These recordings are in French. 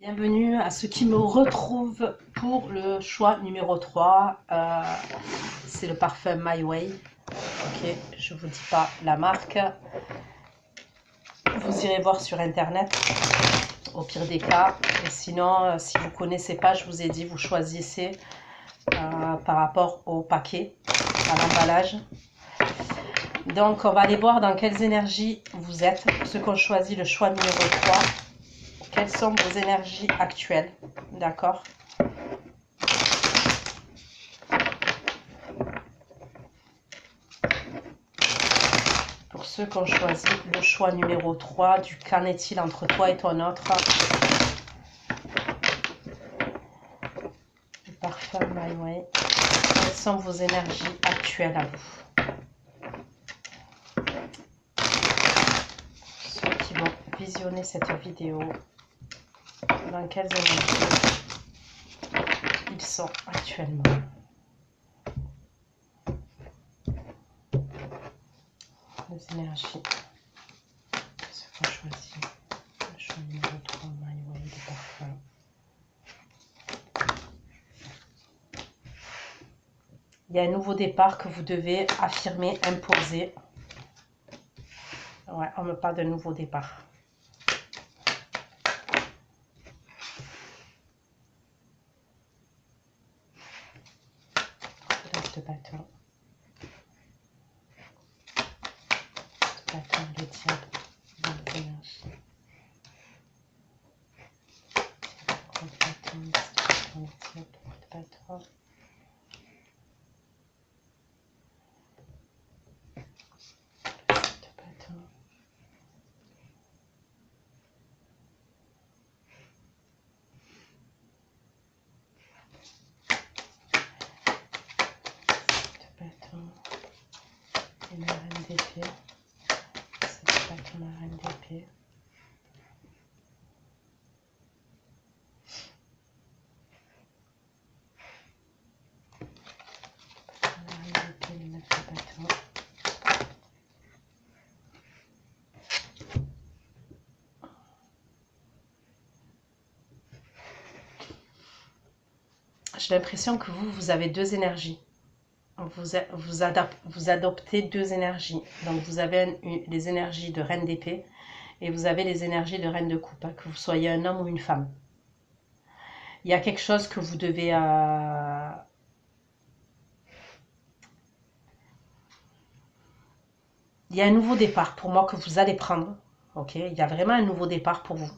Bienvenue à ceux qui me retrouvent pour le choix numéro 3. C'est le parfum My Way. Ok, je vous dis pas la marque. Vous irez voir sur internet au pire des cas. Et sinon, si vous connaissez pas, je vous ai dit, vous choisissez par rapport au paquet, à l'emballage. Donc, on va aller voir dans quelles énergies vous êtes. Ceux qui ont choisi le choix numéro 3. Quelles sont vos énergies actuelles? D'accord? Pour ceux qui ont choisi le choix numéro 3, du qu'en est-il entre toi et ton autre? Le parfum My Way. Quelles sont vos énergies actuelles à vous? Ceux qui vont visionner cette vidéo, dans quelles énergies ils sont actuellement? Les énergies. Ceux qui ont choisi le choix numéro 3, My Way, le parfum. Il y a un nouveau départ que vous devez affirmer, imposer. Ouais, on me parle d'un nouveau départ. De bâton. De bâton, le diable dans les énergies. De bâton, le diable, de bâton. Et la reine d'épée, c'est le bâton, la reine d'épée. La reine d'épée, le 9 de bâton. J'ai l'impression que vous avez deux énergies. Vous adoptez deux énergies. Donc vous avez les énergies de reine d'épée et vous avez les énergies de reine de coupe, que vous soyez un homme ou une femme. Il y a quelque chose que vous devez... Il y a un nouveau départ pour moi que vous allez prendre. Ok, il y a vraiment un nouveau départ pour vous.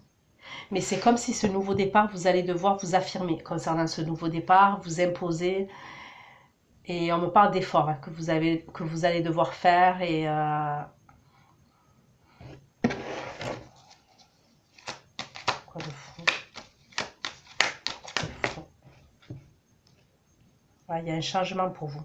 Mais c'est comme si ce nouveau départ, vous allez devoir vous affirmer concernant ce nouveau départ, vous imposer. Et on me parle d'efforts que vous allez devoir faire. Et quoi de fou? Ouais, il y a un changement pour vous.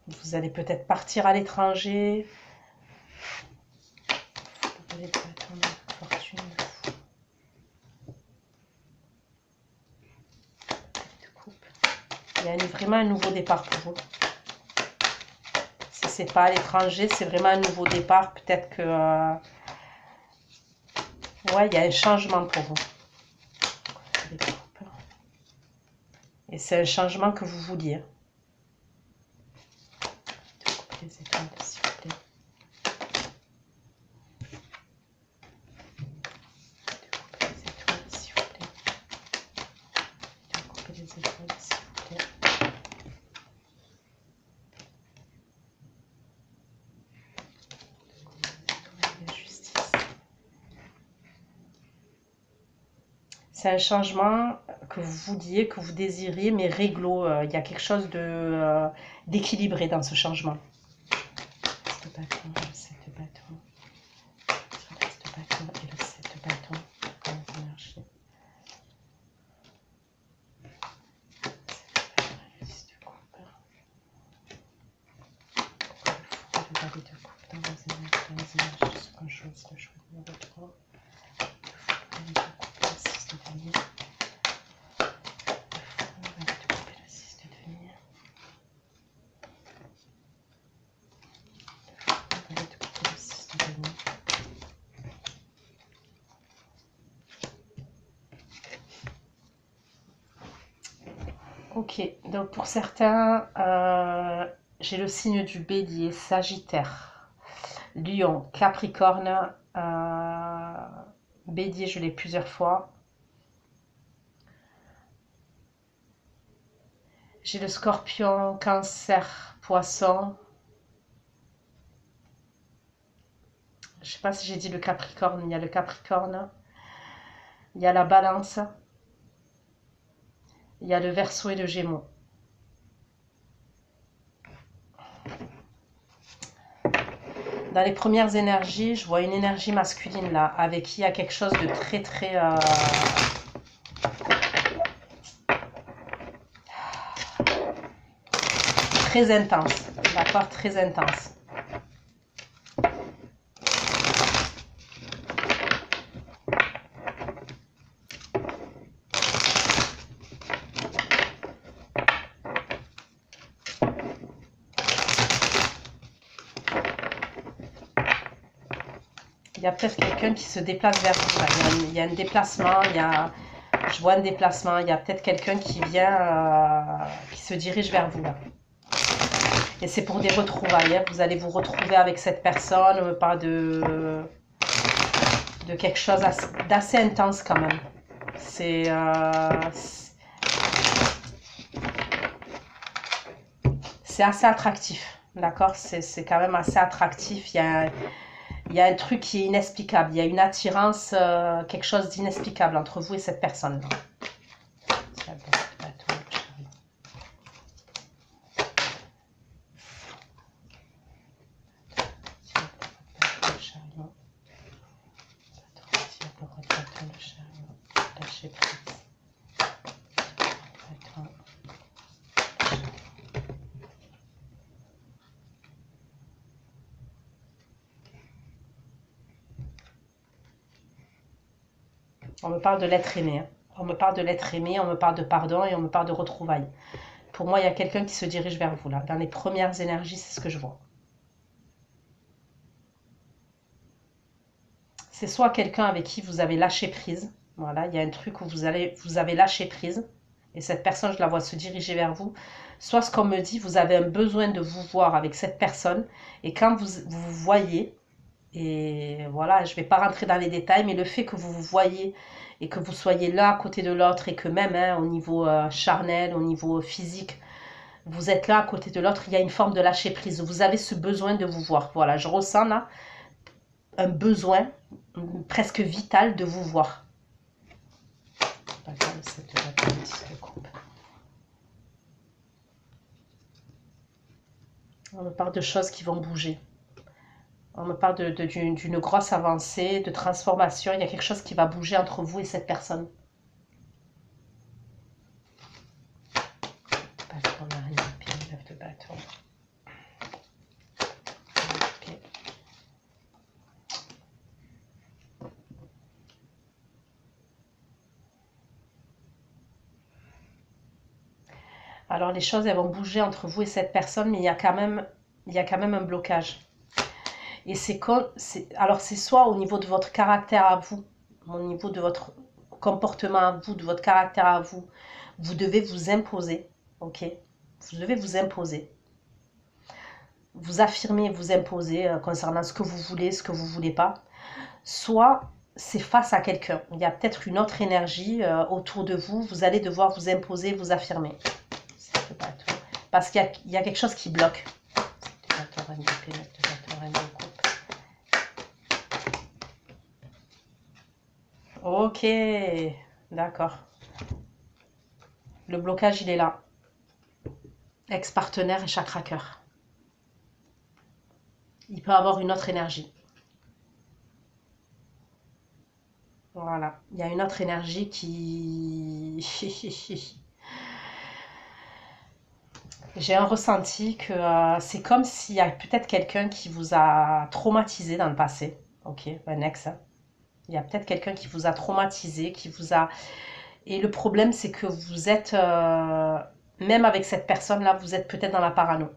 Vous allez peut-être partir à l'étranger. Il y a vraiment un nouveau départ pour vous. Si c'est pas à l'étranger, c'est vraiment un nouveau départ. Peut-être que... ouais, il y a un changement pour vous. Et c'est un changement que vous vouliez. Les étoiles, s'il vous plaît. Les étoiles, s'il vous plaît. Les étoiles, s'il vous plaît. C'est un changement que vous vouliez, que vous désiriez, mais réglo. Il y a quelque chose d'équilibré dans ce changement. Le bâton, le 7 de bâton. Le 7 de bâton et le 7 de bâton. Comme énergie. Le 10 de coupe. Le valet de coupe dans les énergies. Ce qu'on choisit, le choix numéro 3. Le valet de coupe, le 6 de denier. Le valet de coupe et le 6 de denier. Ok, donc pour certains, j'ai le signe du Bélier, Sagittaire, Lion, Capricorne, Bélier, je l'ai plusieurs fois. J'ai le Scorpion, Cancer, Poisson. Je sais pas si j'ai dit le Capricorne, il y a le Capricorne, il y a la Balance, il y a le Verseau et le Gémeaux. Dans les premières énergies, je vois une énergie masculine là, avec qui il y a quelque chose de très très intense, d'accord, très intense. Il y a peut-être quelqu'un qui se déplace vers vous. Il y a un déplacement, je vois un déplacement. Il y a peut-être quelqu'un qui vient, qui se dirige vers vous là. Et c'est pour des retrouvailles. Hein. Vous allez vous retrouver avec cette personne. On me parle de quelque chose d'assez intense quand même. C'est assez attractif. D'accord, c'est quand même assez attractif. Il y a un truc qui est inexplicable. Il y a une attirance, quelque chose d'inexplicable entre vous et cette personne. On me parle de l'être aimé. Hein. On me parle de l'être aimé, on me parle de pardon et on me parle de retrouvailles. Pour moi, il y a quelqu'un qui se dirige vers vous là. Dans les premières énergies, c'est ce que je vois. C'est soit quelqu'un avec qui vous avez lâché prise. Voilà, il y a un truc où vous avez lâché prise. Et cette personne, je la vois se diriger vers vous. Soit ce qu'on me dit, vous avez un besoin de vous voir avec cette personne. Et quand vous voyez, et voilà, je ne vais pas rentrer dans les détails, mais le fait que vous vous voyez et que vous soyez là à côté de l'autre et que même hein, au niveau charnel, au niveau physique, vous êtes là à côté de l'autre, il y a une forme de lâcher prise. Vous avez ce besoin de vous voir. Voilà, je ressens là un besoin presque vital de vous voir. On me parle de choses qui vont bouger. On me parle d'une grosse avancée, de transformation. Il y a quelque chose qui va bouger entre vous et cette personne. Bâton, la reine d'épée, l'œuf de bâton. Okay. Alors les choses, elles vont bouger entre vous et cette personne, mais il y a quand même un blocage. Et alors c'est soit au niveau de votre caractère à vous, au niveau de votre comportement à vous, de votre caractère à vous, vous devez vous imposer, ok? Vous devez vous imposer. Vous affirmer, vous imposer concernant ce que vous voulez, ce que vous voulez pas. Soit c'est face à quelqu'un. Il y a peut-être une autre énergie autour de vous. Vous allez devoir vous imposer, vous affirmer. Parce qu'il y a quelque chose qui bloque. Ok, d'accord. Le blocage, il est là. Ex-partenaire et chakra cœur. Il peut avoir une autre énergie. Voilà. Il y a une autre énergie qui... J'ai un ressenti que c'est comme s'il y a peut-être quelqu'un qui vous a traumatisé dans le passé. Ok, un ex. Hein. Il y a peut-être quelqu'un qui vous a traumatisé, qui vous a... Et le problème, c'est que vous êtes... même avec cette personne-là, vous êtes peut-être dans la parano.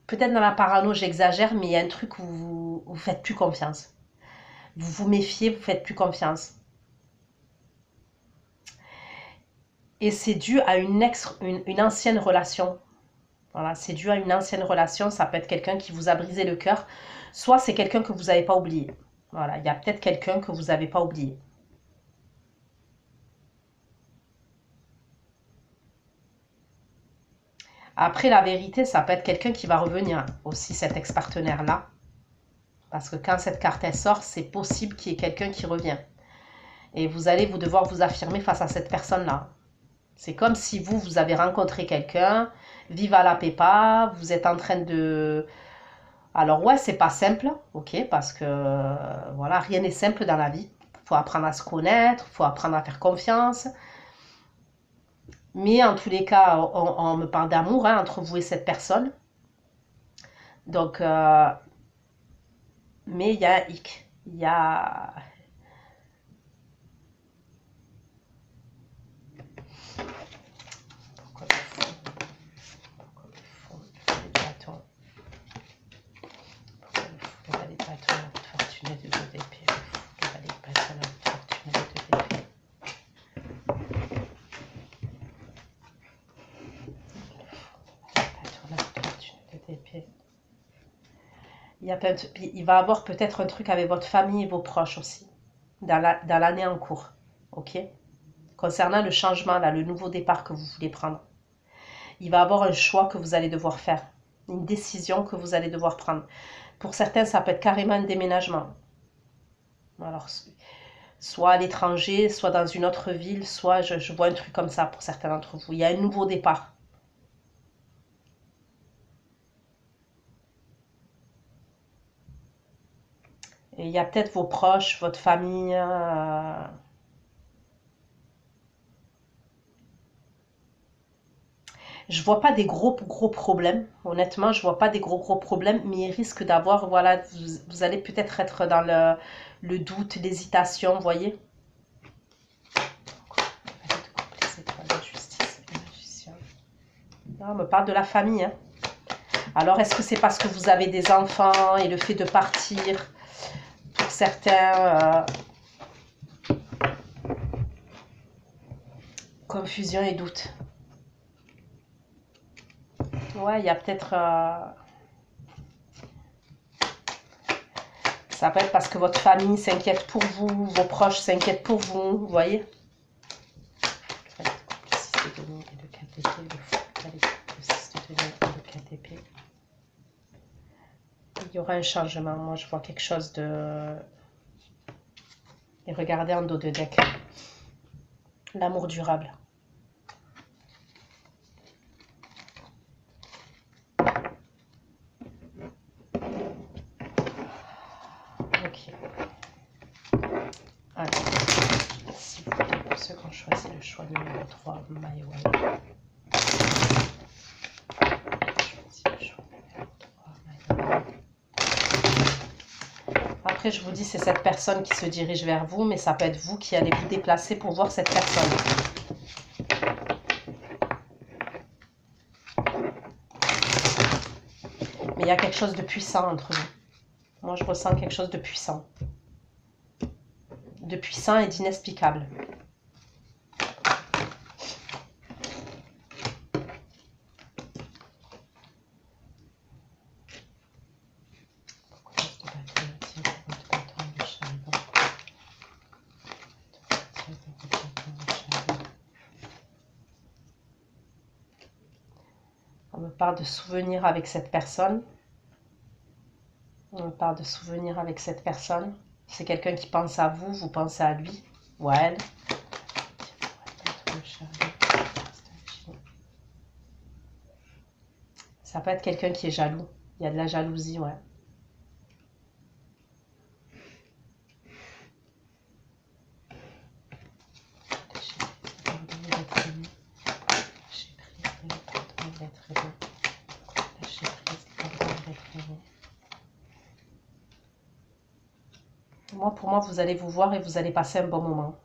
Peut-être dans la parano, j'exagère, mais il y a un truc où vous ne faites plus confiance. Vous vous méfiez, vous ne faites plus confiance. Et c'est dû à une ancienne relation. Voilà, c'est dû à une ancienne relation. Ça peut être quelqu'un qui vous a brisé le cœur. Soit c'est quelqu'un que vous n'avez pas oublié. Voilà, il y a peut-être quelqu'un que vous n'avez pas oublié. Après, la vérité, ça peut être quelqu'un qui va revenir aussi, cet ex-partenaire-là. Parce que quand cette carte elle sort, c'est possible qu'il y ait quelqu'un qui revient. Et vous allez devoir vous affirmer face à cette personne-là. C'est comme si vous avez rencontré quelqu'un, viva la pepa, vous êtes en train de... Alors ouais, c'est pas simple, ok, parce que voilà, rien n'est simple dans la vie. Il faut apprendre à se connaître, il faut apprendre à faire confiance. Mais en tous les cas, on me parle d'amour hein, entre vous et cette personne. Donc, mais il y a un hic. Il y a... Pourquoi le fond? Pourquoi le fond? Les bâtons. Pourquoi le fou? Le valet de bâton, la fortune de 2 d'épée. Le valet de bâton, la fortune de 2 d'épée. Il va avoir peut-être un truc avec votre famille et vos proches aussi, dans l'année en cours, ok? Concernant le changement, là, le nouveau départ que vous voulez prendre, il va avoir un choix que vous allez devoir faire, une décision que vous allez devoir prendre. Pour certains, ça peut être carrément un déménagement. Alors, soit à l'étranger, soit dans une autre ville, soit je vois un truc comme ça pour certains d'entre vous. Il y a un nouveau départ. Et il y a peut-être vos proches, votre famille. Je vois pas des gros problèmes. Honnêtement, je vois pas des gros problèmes, mais il risque d'avoir, voilà, vous allez peut-être être dans le doute, l'hésitation, vous voyez. On me parle de la famille. Hein. Alors, est-ce que c'est parce que vous avez des enfants et le fait de partir, pour certains, confusion et doute. Ouais, il y a peut-être... ça peut être parce que votre famille s'inquiète pour vous, vos proches s'inquiètent pour vous, vous voyez. Il y aura un changement. Moi, je vois quelque chose de... Et regardez en dos de deck. L'amour durable. Ok. Alors, s'il vous plaît, pour ceux qui ont choisi le choix numéro 3, Maïwan. Après, je vous dis, c'est cette personne qui se dirige vers vous, mais ça peut être vous qui allez vous déplacer pour voir cette personne. Mais il y a quelque chose de puissant entre vous. Moi, je ressens quelque chose de puissant. De puissant et d'inexplicable. On me parle de souvenirs avec cette personne. On me parle de souvenirs avec cette personne. C'est quelqu'un qui pense à vous, vous pensez à lui ou à elle. Ça peut être quelqu'un qui est jaloux. Il y a de la jalousie, ouais. Pour moi, vous allez vous voir et vous allez passer un bon moment.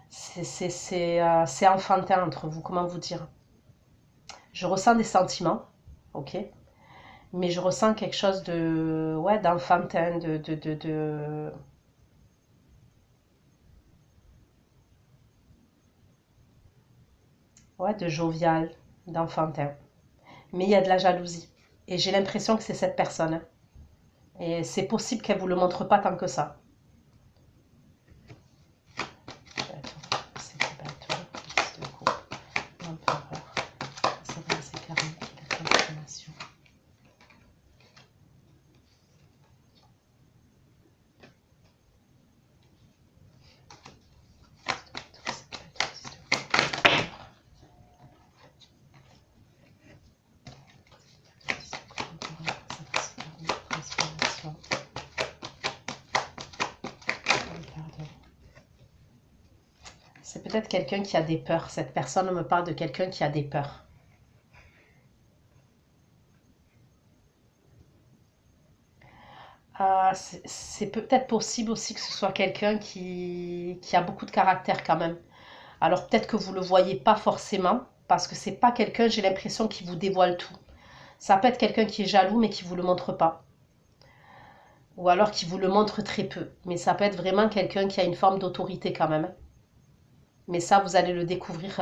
C'est enfantin entre vous, comment vous dire. Je ressens des sentiments, ok, mais je ressens quelque chose de, ouais, d'enfantin, Ouais, de jovial, d'enfantin. Mais il y a de la jalousie. Et j'ai l'impression que c'est cette personne, hein. Et c'est possible qu'elle ne vous le montre pas tant que ça. C'est peut-être quelqu'un qui a des peurs. Cette personne me parle de quelqu'un qui a des peurs. C'est peut-être possible aussi que ce soit quelqu'un qui a beaucoup de caractère quand même. Alors peut-être que vous ne le voyez pas forcément, parce que c'est pas quelqu'un, j'ai l'impression, qui vous dévoile tout. Ça peut être quelqu'un qui est jaloux, mais qui ne vous le montre pas. Ou alors qui vous le montre très peu. Mais ça peut être vraiment quelqu'un qui a une forme d'autorité quand même. Mais ça, vous allez le découvrir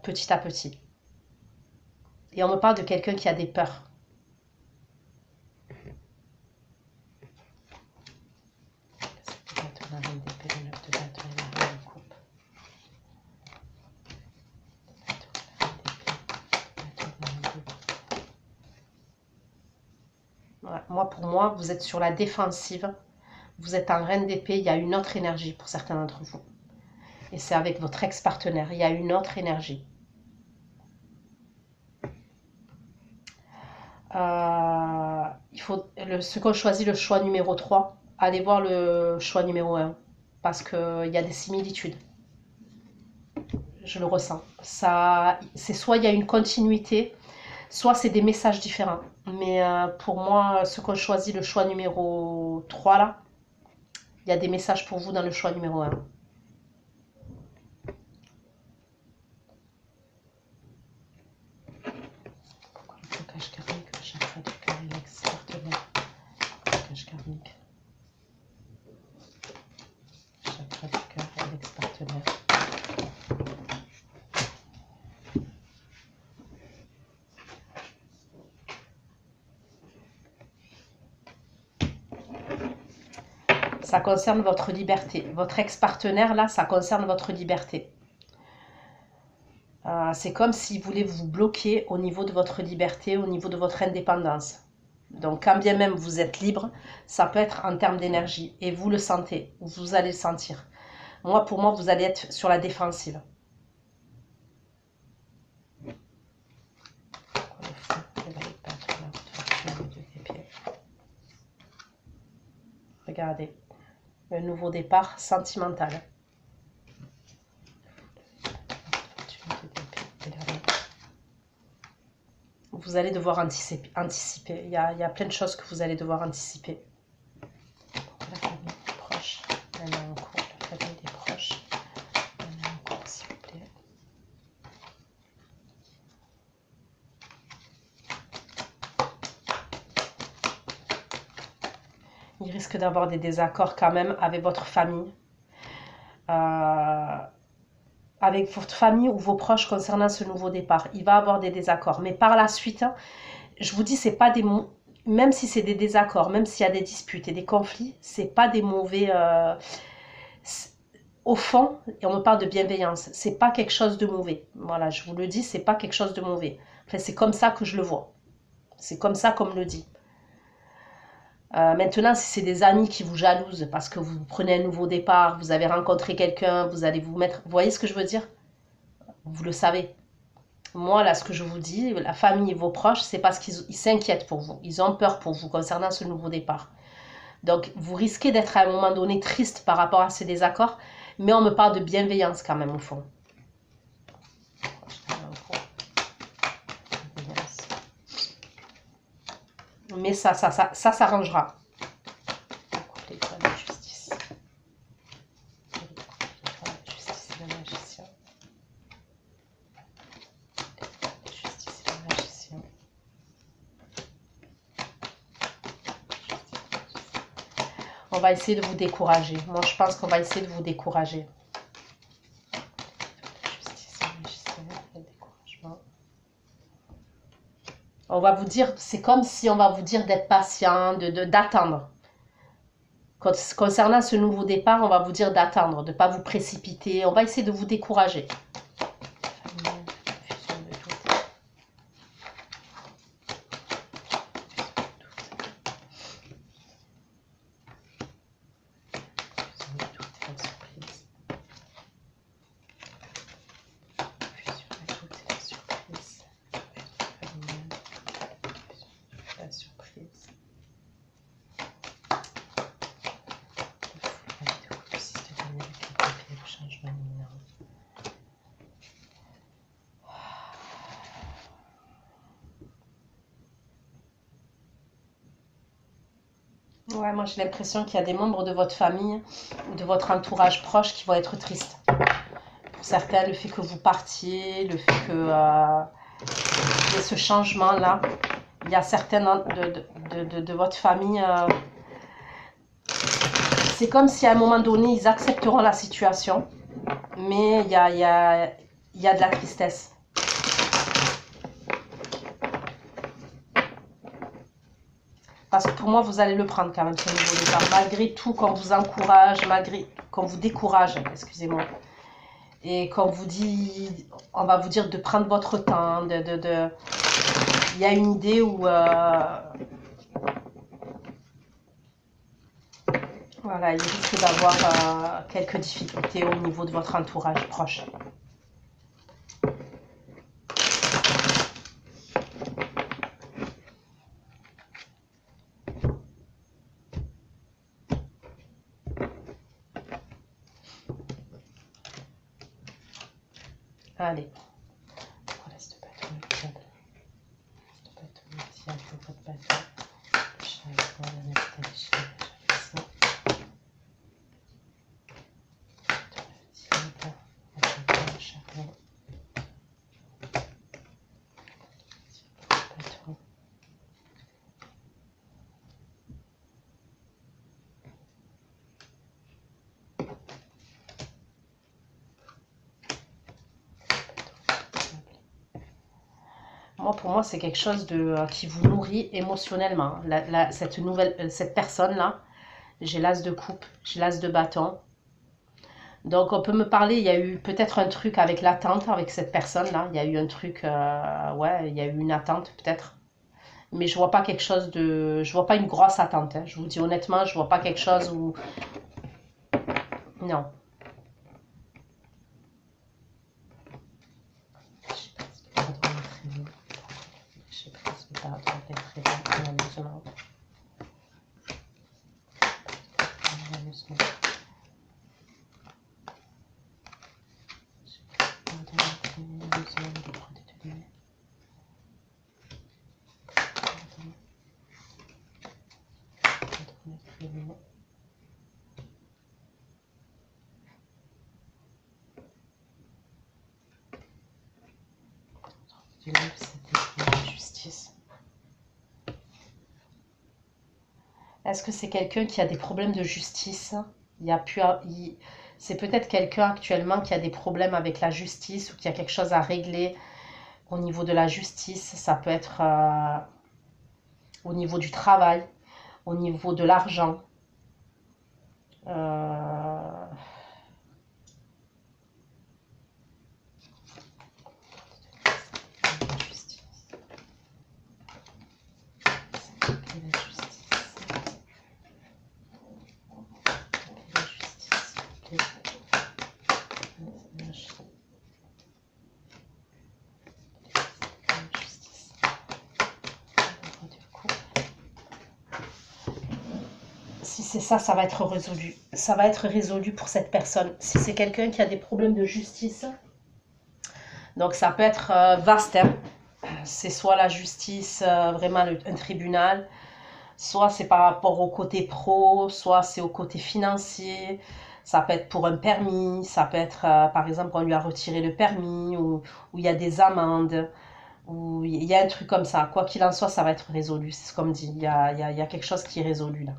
petit à petit. Et on me parle de quelqu'un qui a des peurs. Ouais, moi, pour moi, vous êtes sur la défensive. Vous êtes en reine d'épée. Il y a une autre énergie pour certains d'entre vous. Et c'est avec votre ex-partenaire. Il y a une autre énergie. Ceux qui ont choisi le choix numéro 3, allez voir le choix numéro 1. Parce qu'il y a des similitudes. Je le ressens. C'est soit il y a une continuité, soit c'est des messages différents. Mais pour moi, ceux qui ont choisi le choix numéro 3, là, il y a des messages pour vous dans le choix numéro 1. Pourquoi le blocage karmique, le chakra du cœur et l'ex-partenaire? Blocage karmique. Chakra du cœur et l'ex-partenaire. Ça concerne votre liberté. Votre ex-partenaire, là, ça concerne votre liberté. C'est comme s'il voulait vous bloquer au niveau de votre liberté, au niveau de votre indépendance. Donc, quand bien même vous êtes libre, ça peut être en termes d'énergie. Et vous le sentez, vous allez le sentir. Pour moi, vous allez être sur la défensive. Regardez. Un nouveau départ sentimental. Vous allez devoir anticiper. Il y a plein de choses que vous allez devoir anticiper. La famille des proches. La famille des proches. S'il vous plaît. Il risque d'avoir des désaccords quand même avec votre famille. Avec votre famille ou vos proches concernant ce nouveau départ. Il va avoir des désaccords. Mais par la suite, je vous dis, c'est pas des mots. Même si c'est des désaccords, même s'il y a des disputes et des conflits, c'est pas des mauvais. Au fond, et on me parle de bienveillance, c'est pas quelque chose de mauvais. Voilà, je vous le dis, c'est pas quelque chose de mauvais. Enfin, c'est comme ça que je le vois. C'est comme ça qu'on me le dit. Maintenant, si c'est des amis qui vous jalousent parce que vous prenez un nouveau départ, vous avez rencontré quelqu'un, vous allez vous mettre... Vous voyez ce que je veux dire? Vous le savez. Moi, là, ce que je vous dis, la famille et vos proches, c'est parce qu'ils s'inquiètent pour vous. Ils ont peur pour vous concernant ce nouveau départ. Donc, vous risquez d'être à un moment donné triste par rapport à ces désaccords, mais on me parle de bienveillance quand même au fond. Mais ça s'arrangera. On va essayer de vous décourager. Moi, je pense qu'on va essayer de vous décourager. On va vous dire, c'est comme si on va vous dire d'être patient, d'attendre. Concernant ce nouveau départ, on va vous dire d'attendre, de ne pas vous précipiter. On va essayer de vous décourager. Ouais, moi j'ai l'impression qu'il y a des membres de votre famille ou de votre entourage proche qui vont être tristes. Pour certains, le fait que vous partiez, le fait que y ait ce changement-là, il y a certains de votre famille, c'est comme si à un moment donné, ils accepteront la situation, mais il y a de la tristesse. Parce que pour moi, vous allez le prendre quand même, ce nouveau départ. Malgré tout, qu'on vous encourage, malgré qu'on vous décourage, excusez-moi. Et qu'on vous dit, on va vous dire de prendre votre temps. Il y a une idée où... voilà, il risque d'avoir quelques difficultés au niveau de votre entourage proche. Allez. Voilà, s'il te plaît, ton épisode. S'il te plaît, ton épisode, votre bateau. Le chat est bon, la nette est déchirée, j'avais ça. Le charbon. Bateau. Moi, pour moi, c'est quelque chose qui vous nourrit émotionnellement. Cette personne-là, j'ai l'as de coupe, j'ai l'as de bâton. Donc, on peut me parler, il y a eu peut-être un truc avec l'attente avec cette personne-là. Il y a eu un truc, ouais, il y a eu une attente peut-être. Mais je vois pas quelque chose de... Je vois pas une grosse attente. Hein. Je vous dis honnêtement, je vois pas quelque chose où... Non. Justice. Est-ce que c'est quelqu'un qui a des problèmes de justice? C'est peut-être quelqu'un actuellement qui a des problèmes avec la justice ou qui a quelque chose à régler au niveau de la justice. Ça peut être au niveau du travail, au niveau de l'argent. Si c'est ça, ça va être résolu. Ça va être résolu pour cette personne. Si c'est quelqu'un qui a des problèmes de justice, donc ça peut être vaste. Hein. C'est soit la justice, vraiment un tribunal, soit c'est par rapport au côté pro, soit c'est au côté financier. Ça peut être pour un permis, ça peut être, par exemple, on lui a retiré le permis, ou il y a des amendes, ou il y a un truc comme ça. Quoi qu'il en soit, ça va être résolu. C'est comme dit, il y a quelque chose qui est résolu là.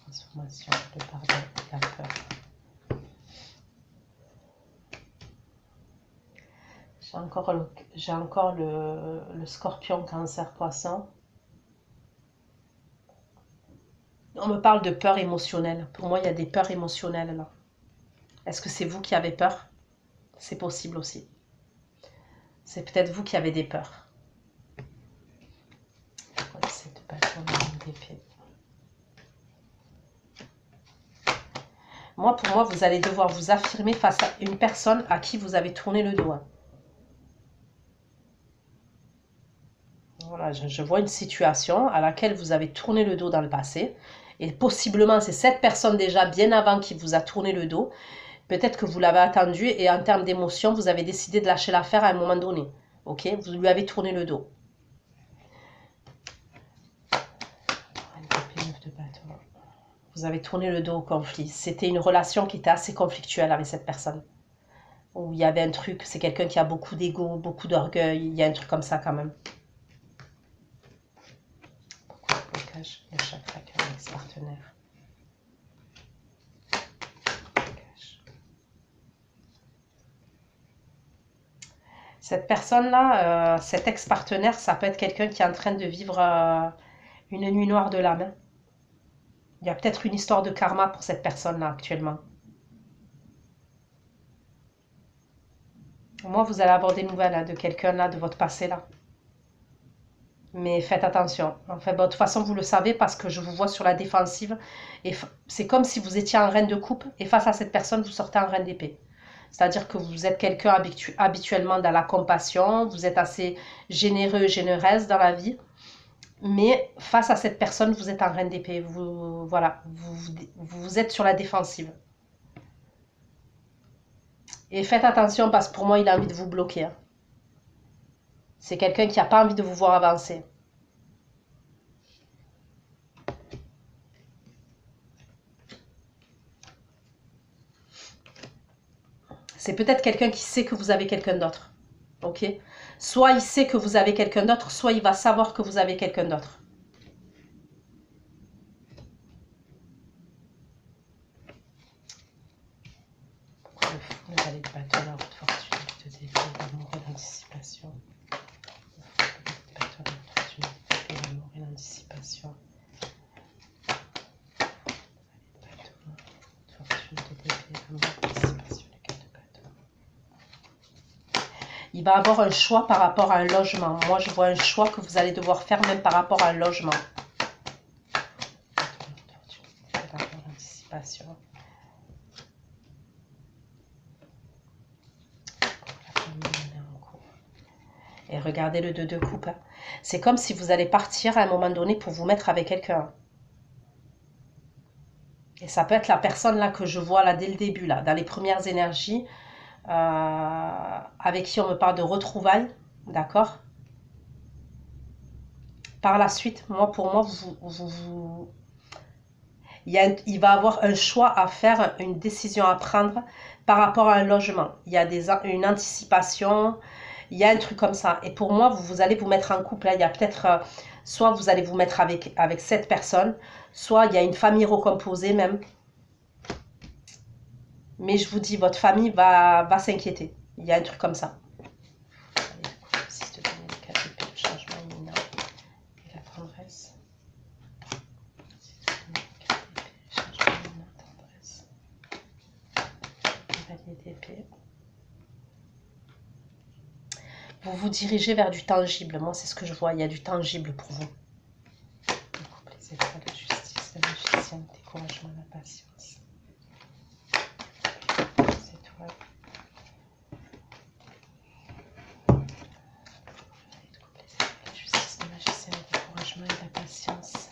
Transformation, le pardon. j'ai encore le scorpion, cancer, poisson. On me parle de peur émotionnelle. Pour moi, il y a des peurs émotionnelles là. Est-ce que c'est vous qui avez peur? C'est possible aussi. C'est peut-être vous qui avez des peurs. Cette passion d'épée. Moi, pour moi, vous allez devoir vous affirmer face à une personne à qui vous avez tourné le dos. Voilà, je vois une situation à laquelle vous avez tourné le dos dans le passé. Et possiblement, c'est cette personne déjà bien avant qui vous a tourné le dos. Peut-être que vous l'avez attendu et en termes d'émotion, vous avez décidé de lâcher l'affaire à un moment donné. Ok, vous lui avez tourné le dos. Vous avez tourné le dos au conflit. C'était une relation qui était assez conflictuelle avec cette personne. Où il y avait un truc, c'est quelqu'un qui a beaucoup d'ego, beaucoup d'orgueil. Il y a un truc comme ça quand même. Pourquoi le blocage de chakra cœur ex-partenaire? Cette personne-là, cet ex-partenaire, ça peut être quelqu'un qui est en train de vivre une nuit noire de l'âme. Il y a peut-être une histoire de karma pour cette personne-là actuellement. Moi, vous allez avoir des nouvelles de quelqu'un là, de votre passé là. Mais faites attention. Enfin, bon, de toute façon, vous le savez parce que je vous vois sur la défensive. Et c'est comme si vous étiez en reine de coupe et face à cette personne, vous sortez en reine d'épée. C'est-à-dire que vous êtes quelqu'un habituellement dans la compassion, vous êtes assez généreux, généreuse dans la vie. Mais face à cette personne, vous êtes en reine d'épée. Voilà, vous êtes sur la défensive. Et faites attention parce que pour moi, il a envie de vous bloquer. C'est quelqu'un qui n'a pas envie de vous voir avancer. C'est peut-être quelqu'un qui sait que vous avez quelqu'un d'autre. Ok? Soit il sait que vous avez quelqu'un d'autre, soit il va savoir que vous avez quelqu'un d'autre. Pourquoi le fou, le valet de bâton, la route fortune, de début, l'amour et l'anticipation. Le bâton, la route fortune, l'amour et l'anticipation. Il va avoir un choix par rapport à un logement. Moi, je vois un choix que vous allez devoir faire même par rapport à un logement. Et regardez le 2 de coupe. C'est comme si vous allez partir à un moment donné pour vous mettre avec quelqu'un. Et ça peut être la personne là que je vois là dès le début, là, dans les premières énergies, avec qui on me parle de retrouvailles, d'accord? Par la suite, pour moi, il va avoir un choix à faire, une décision à prendre par rapport à un logement. Il y a une anticipation, il y a un truc comme ça. Et pour moi, vous allez vous mettre en couple. Là, il y a peut-être, soit vous allez vous mettre avec cette personne, soit il y a une famille recomposée même. Mais je vous dis, votre famille va s'inquiéter. Il y a un truc comme ça. Vous vous dirigez vers du tangible. Moi, c'est ce que je vois. Il y a du tangible pour vous. Les étoiles de justice, la magicienne, le découragement, la patience. Les étoiles. Les étoiles de justice, la magicienne, le découragement et la patience.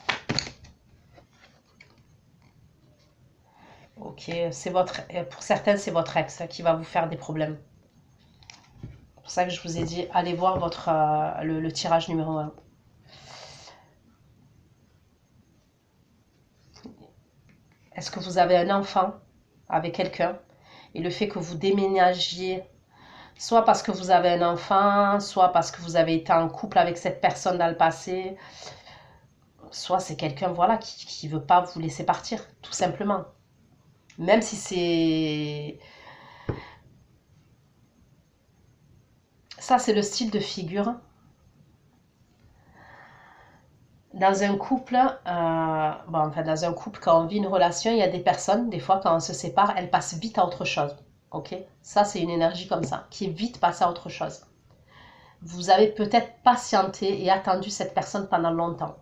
Ok, pour certains, c'est votre ex qui va vous faire des problèmes. C'est pour ça que je vous ai dit, allez voir le tirage numéro 1. Est-ce que vous avez un enfant avec quelqu'un et le fait que vous déménagiez, soit parce que vous avez un enfant, soit parce que vous avez été en couple avec cette personne dans le passé, soit c'est quelqu'un voilà, qui ne veut pas vous laisser partir, tout simplement. Même si Ça, c'est le style de figure. Dans un couple, dans un couple, quand on vit une relation, il y a des personnes, des fois, quand on se sépare, elles passent vite à autre chose. Ok? Ça, c'est une énergie comme ça, qui est vite passée à autre chose. Vous avez peut-être patienté et attendu cette personne pendant longtemps.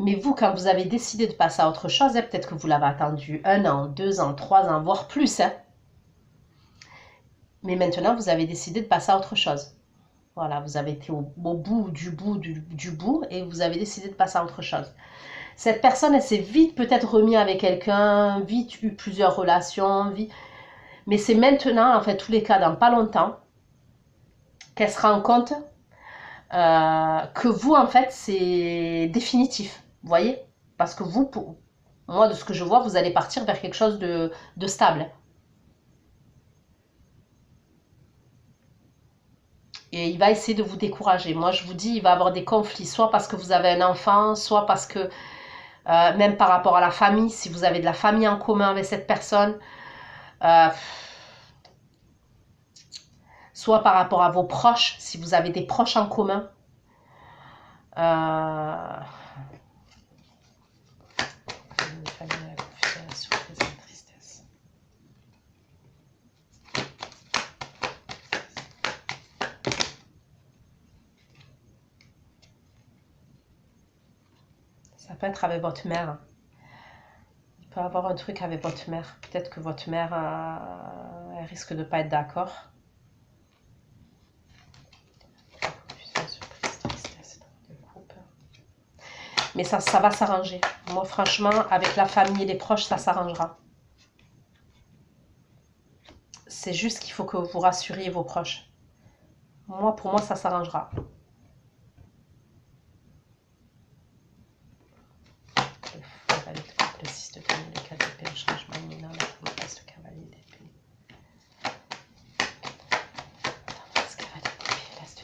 Mais vous, quand vous avez décidé de passer à autre chose, peut-être que vous l'avez attendu 1 an, 2 ans, 3 ans, voire plus. Mais maintenant, vous avez décidé de passer à autre chose. Voilà, vous avez été au bout du bout et vous avez décidé de passer à autre chose. Cette personne, elle s'est vite peut-être remise avec quelqu'un, vite eu plusieurs relations, mais c'est maintenant, en fait, tous les cas, dans pas longtemps, qu'elle se rend compte que vous, en fait, c'est définitif. Vous voyez? Parce que vous, moi, de ce que je vois, vous allez partir vers quelque chose de stable. Et il va essayer de vous décourager. Moi, je vous dis, il va avoir des conflits, soit parce que vous avez un enfant, soit parce que, même par rapport à la famille, si vous avez de la famille en commun avec cette personne, soit par rapport à vos proches, si vous avez des proches en commun. Ça peut être avec votre mère. Il peut y avoir un truc avec votre mère. Peut-être que votre mère elle risque de ne pas être d'accord. Mais ça va s'arranger. Moi, franchement, avec la famille et les proches, ça s'arrangera. C'est juste qu'il faut que vous rassuriez vos proches. Moi, pour moi, ça s'arrangera. Le 6 de cavalier, les 4 d'épée, le changement imminent, la place de cavalier d'épée. L'as cavalier d'épée, l'as de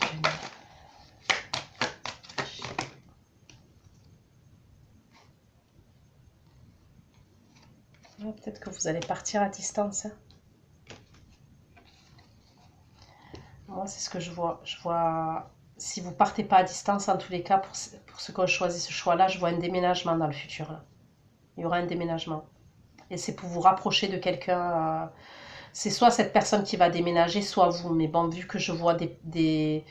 denier. Peut-être que vous allez partir à distance. Moi, c'est ce que je vois. Je vois, si vous partez pas à distance, en tous les cas, pour ceux qui ont choisi ce choix-là, je vois un déménagement dans le futur. Là. Il y aura un déménagement. Et c'est pour vous rapprocher de quelqu'un. C'est soit cette personne qui va déménager, soit vous. Mais bon, vu que je vois des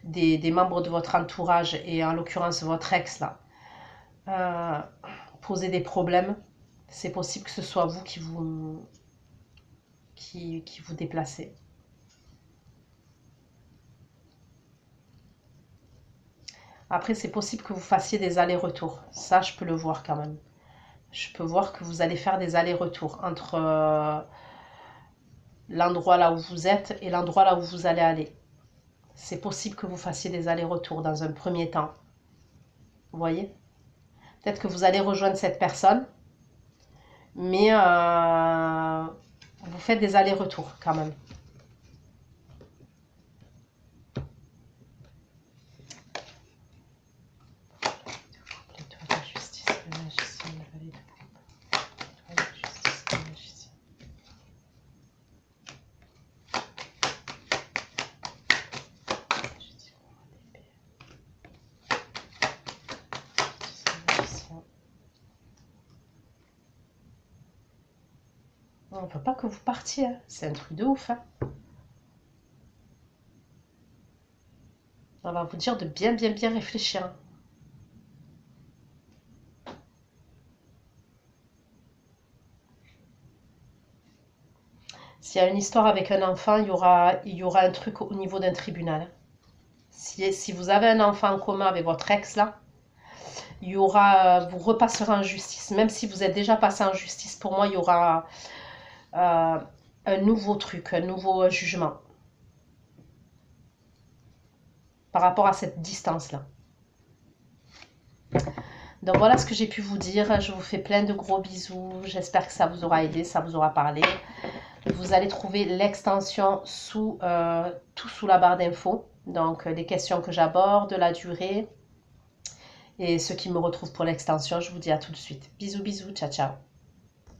membres de votre entourage, et en l'occurrence votre ex, là, poser des problèmes, c'est possible que ce soit vous qui vous déplacez. Après, c'est possible que vous fassiez des allers-retours. Ça, je peux le voir quand même. Je peux voir que vous allez faire des allers-retours entre l'endroit là où vous êtes et l'endroit là où vous allez aller. C'est possible que vous fassiez des allers-retours dans un premier temps. Vous voyez? Peut-être que vous allez rejoindre cette personne, mais vous faites des allers-retours quand même. On ne veut pas que vous partiez, hein. C'est un truc de ouf. Hein. On va vous dire de bien réfléchir. Hein. S'il y a une histoire avec un enfant, il y aura un truc au niveau d'un tribunal. Hein. Si vous avez un enfant en commun avec votre ex, là, vous repasserez en justice. Même si vous êtes déjà passé en justice, pour moi, il y aura un nouveau truc, un nouveau jugement par rapport à cette distance-là. Donc voilà ce que j'ai pu vous dire. Je vous fais plein de gros bisous. J'espère que ça vous aura aidé, ça vous aura parlé. Vous allez trouver l'extension tout sous la barre d'infos. Donc les questions que j'aborde, la durée. Et ceux qui me retrouvent pour l'extension, je vous dis à tout de suite. Bisous, bisous, ciao, ciao.